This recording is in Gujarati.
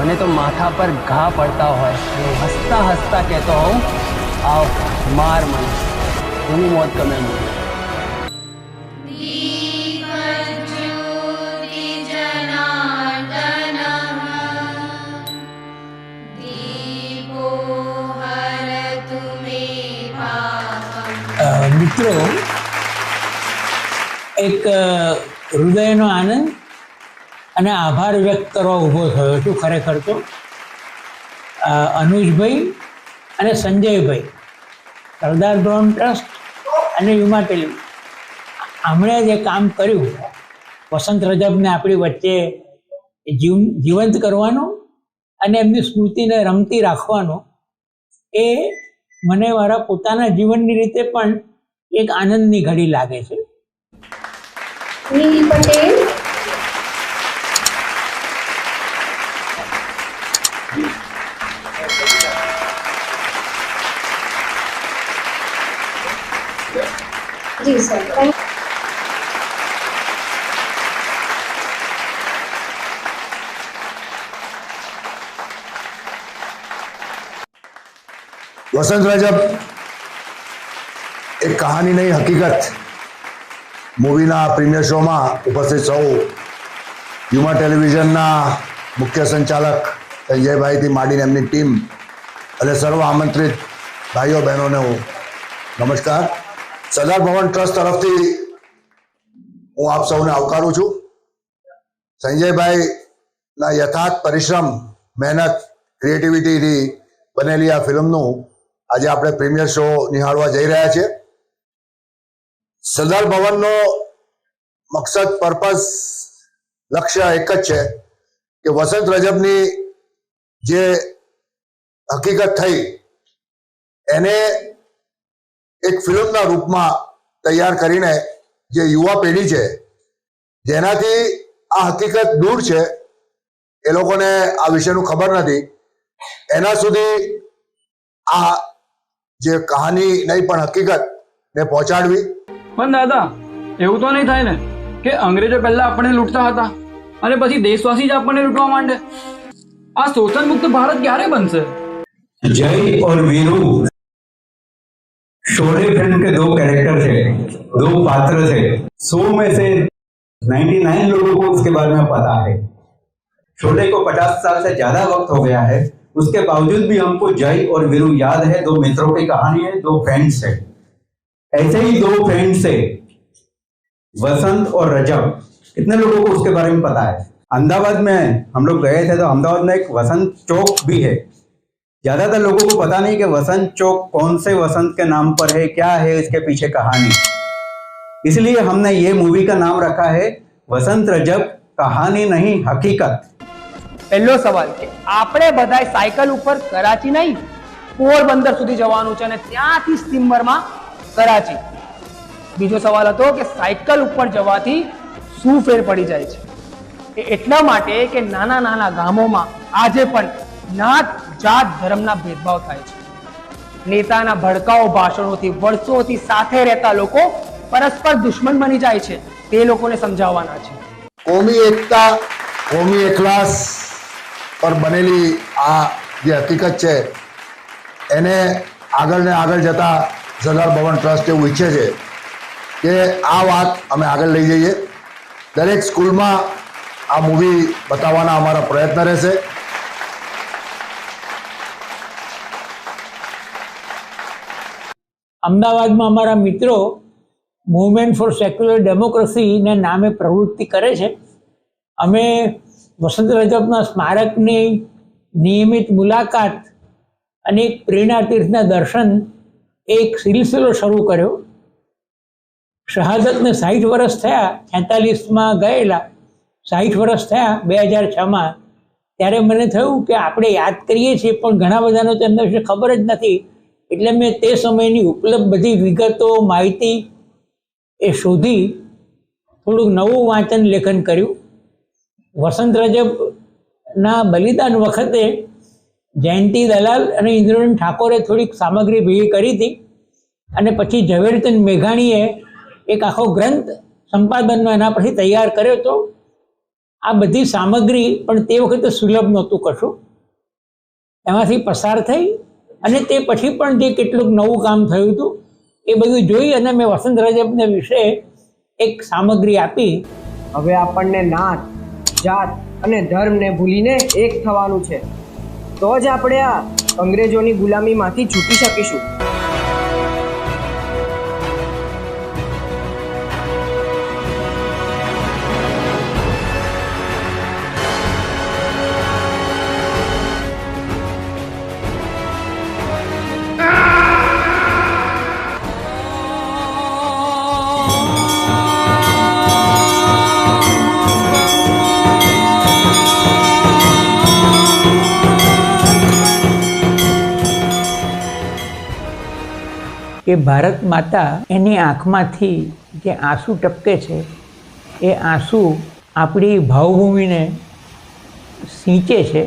મને તો માથા પર ઘા પડતા હોય હસતા હસતા કહેતો હોઉં આવ માર મને હું મોત ગમે મને મિત્રો એક હૃદયનો આનંદ અને આભાર વ્યક્ત કરવા ઊભો થયો છું ખરેખર તો અનુજભાઈ અને સંજયભાઈ સરદાર બ્રાઉન ટ્રસ્ટ અને યુમા ટેલિવિઝન આમણે જે કામ કર્યું વસંત રજબને આપણી વચ્ચે જીવંત કરવાનું અને એમની સ્મૃતિને રમતી રાખવાનો એ મને મારા પોતાના જીવનની રીતે પણ એક આનંદની ઘડી લાગે છે. નીલ પટેલ જી સર वसंत रजब एक कहानी नहीं हकीकत मूवीना प्रीमियर शो में उपस्थित सौ युमा टेलिविजन मुख्य संचालक संजय भाई थी मांडीने एमनी टीम अने सर्व आमंत्रित भाईओ बहनों ने हूँ नमस्कार. सरदार भवन ट्रस्ट तरफथी हूँ आप सौने आवकारू छूं. संजय भाई ना यथार्थ परिश्रम मेहनत क्रिएटिविटी थी बनेली आ फिल्मनु આજે આપણે પ્રીમિયર શો નિહાળવા જઈ રહ્યા છીએ. સરદાર ભવનનો મકસદ પર્પઝ લક્ષ્ય એક જ છે કે વસંત રજબની જે હકીકત થઈ એને એક ફિલ્મના રૂપમાં તૈયાર કરીને જે યુવા પેઢી છે જેનાથી આ હકીકત દૂર છે એ લોકોને આ વિષયનું ખબર નથી એના સુધી આ જે કહાની નહીં પણ હકીકત ને પહોંચાડવી. પણ દાદા એવું તો નહીં થાય ને કે અંગ્રેજો પહેલા આપણને લૂંટતા હતા અને પછી દેશવાસી જ આપણને લૂંટવા માંડે. આ શોષણ મુક્ત ભારત ક્યારે બનશે? जय और वीरू शोले फिल्म के दो कैरेक्टर थे, दो पात्र थे. 100 में से 99 लोगों को उसके बारे में पता है. शोले को 50 साल से ज्यादा वक्त हो गया है, उसके बावजूद भी हमको जय और वीरू याद है. दो मित्रों की कहानी है, दो फ्रेंड्स है. ऐसे ही दो फ्रेंड्स है वसंत और रजब. कितने लोगों को उसके बारे में पता है? अहमदाबाद में हम लोग गए थे तो अहमदाबाद में एक वसंत चौक भी है. ज्यादातर लोगों को पता नहीं कि वसंत चौक कौन से वसंत के नाम पर है, क्या है इसके पीछे कहानी. इसलिए हमने ये मूवी का नाम रखा है वसंत रजब, कहानी नहीं हकीकत. પહેલો સવાલ કે આપણે બધા સાયકલ ઉપર કરાચી નહીં પોરબંદર સુધી જવાનું છે અને ત્યાંથી સ્ટીમરમાં કરાચી. બીજો સવાલ હતો કે સાયકલ ઉપર જવાથી શું ફેર પડી જાય છે? એ એટલા માટે કે નાના નાના ગામોમાં આજે પણ જ્ઞાત જાત ધર્મના ભેદભાવ થાય છે. નેતાના ભડકાઉ ભાષણોથી વર્ષોથી સાથે રહેતા લોકો પરસ્પર દુશ્મન બની જાય છે. તે લોકોને સમજાવવાના છે. કોમી એકતા કોમી એકલાસ પર બનેલી આ જે હકીકત છે એને આગળ ને આગળ જતા સરદાર ભવન ટ્રસ્ટ એવું ઈચ્છે છે કે આ વાત અમે આગળ લઈ જઈએ. દરેક સ્કૂલમાં આ મૂવી બતાવવાના અમારા પ્રયત્ન રહેશે. અમદાવાદમાં અમારા મિત્રો મૂવમેન્ટ ફોર સેક્યુલર ડેમોક્રેસીના નામે પ્રવૃત્તિ કરે છે. અમે વસંત રજબના સ્મારકની નિયમિત મુલાકાત અને એક પ્રેરણા તીર્થના દર્શન એક સિલસિલો શરૂ કર્યો. શહાદતને 60 વર્ષ થયા, 46માં ગયેલા 60 વર્ષ થયા 2006માં. ત્યારે મને થયું કે આપણે યાદ કરીએ છીએ પણ ઘણા બધાનો તો એમના વિશે ખબર જ નથી. એટલે મેં તે સમયની ઉપલબ્ધ બધી વિગતો માહિતી એ શોધી થોડુંક નવું વાંચન લેખન કર્યું. વસંત રજબના બલિદાન વખતે જયંતિ દલાલ અને ઇન્દ્રનીલ ઠાકોરે થોડીક સામગ્રી ભેગી કરી હતી અને પછી ઝવેરચંદ મેઘાણીએ એક આખો ગ્રંથ સંપાદનનો એના પરથી તૈયાર કર્યો હતો. આ બધી સામગ્રી પણ તે વખતે સુલભ નહોતું કશું, એમાંથી પસાર થઈ અને તે પછી પણ જે કેટલુંક નવું કામ થયું હતું એ બધું જોઈ અને મેં વસંત રાજપને વિશે એક સામગ્રી આપી. હવે આપણને નાત, જાત અને ધર્મને ભૂલીને એક થવાનું છે, તો જ આપણે આ અંગ્રેજોની ગુલામીમાંથી છૂટી શકીશું. કે ભારત માતા એની આંખમાંથી જે આંસુ ટપકે છે એ આંસુ આપણી ભાવભૂમિને સિંચે છે.